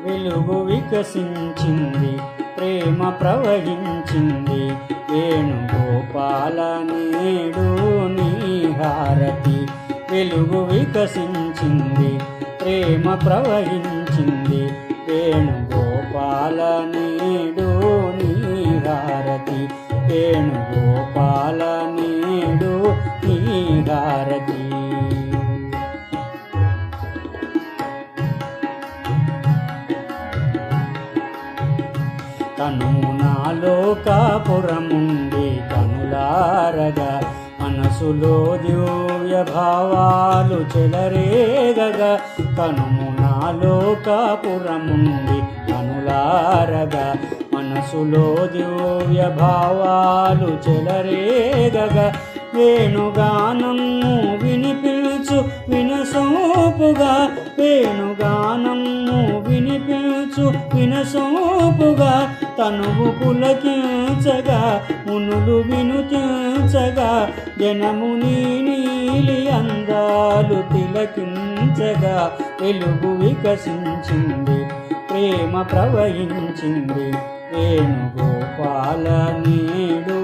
వెలుగు వికసించింది, ప్రేమ ప్రవహించింది. వేణుగోపాల నేడు నీ హారతి. వెలుగు వికసించింది, ప్రేమ ప్రవహించింది. వేణుగోపాల నేడు నీ హారతి. వేణుగోపాల నేడు నీ హారతి. తను నాలో కాపురముండి కనులారగా, మనసులో దివ్య భావాలు చెలరేగగా. కనుము నాలో కాపురముండి కనులారగా, మనసులో దివ్య భావాలు చెలరేగగా. వేణుగానము వినిపించు వినసోపుగా, వేణుగానము వినిపించు వినసోపుగా. తనువు పులకించగా, మునులు వినుతించగా. జనము నీ నీలి అందాలు తిలకించగా. వెలుగు వికసించింది, ప్రేమ ప్రవహించింది. వేణుగోపాల నేడు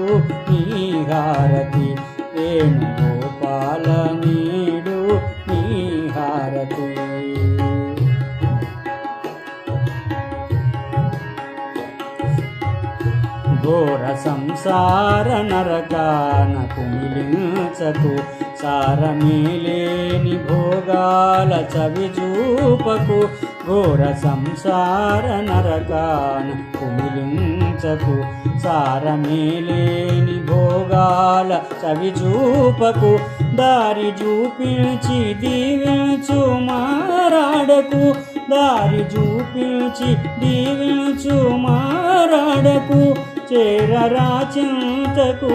నీ హారతి. వేణుగోపాల నేడు నీ హారతి. ఘోర సంసార నరకాన కుమిలించకు, సారమేలేని భోగాల చవిచూపకు. ఘోర సంసార నరకాన కుమిలించకు, సారమేలేని భోగాల చవిచూపకు. దారి చూపించి దీవించు మారాడకు, దారి చూపించి దీవించు మారాడకు. చేరరా చింతకు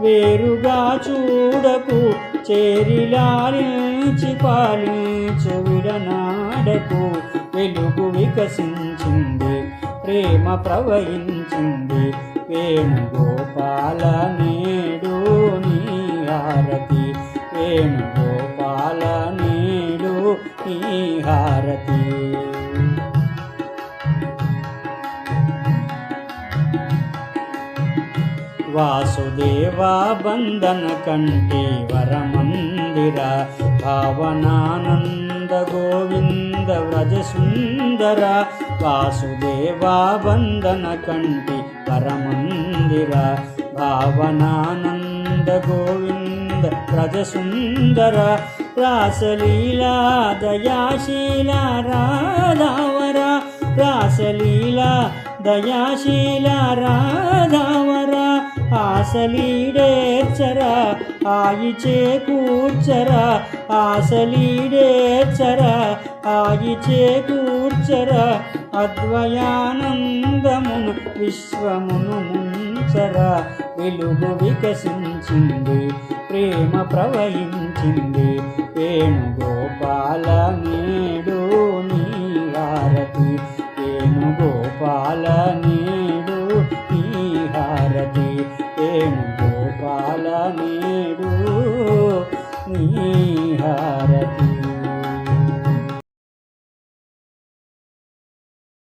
వేరుగా చూడకు, చేరి లాలించి పాలించు విడనాడకు. వెలుగు వికసించింది, ప్రేమ ప్రవహించింది. వేణుగోపాల నేడు నీ హారతి. వేణుగోపాల నేడు నీ హారతి. వాసుదేవా బంధన కంటి వరమందిర, భావనానంద గోవింద వ్రజ సుందర. వాసుదేవా బంధన కంటి వరమందిర, భావనానంద గోవింద వ్రజ సుందర. రాసలీలా దయాశీల రాధావర, రాసలీలా దయాశీల రాధావర. ఆశలీడేర్చరా ఆయి చేకూర్చరా, ఆశలీడేర్చరా ఆయి చేకూర్చరా. అద్వయానందమును విశ్వమును ముంచరా. వెలుగు వికసించింది, ప్రేమ ప్రవహించింది. వేణుగోపాల నేడు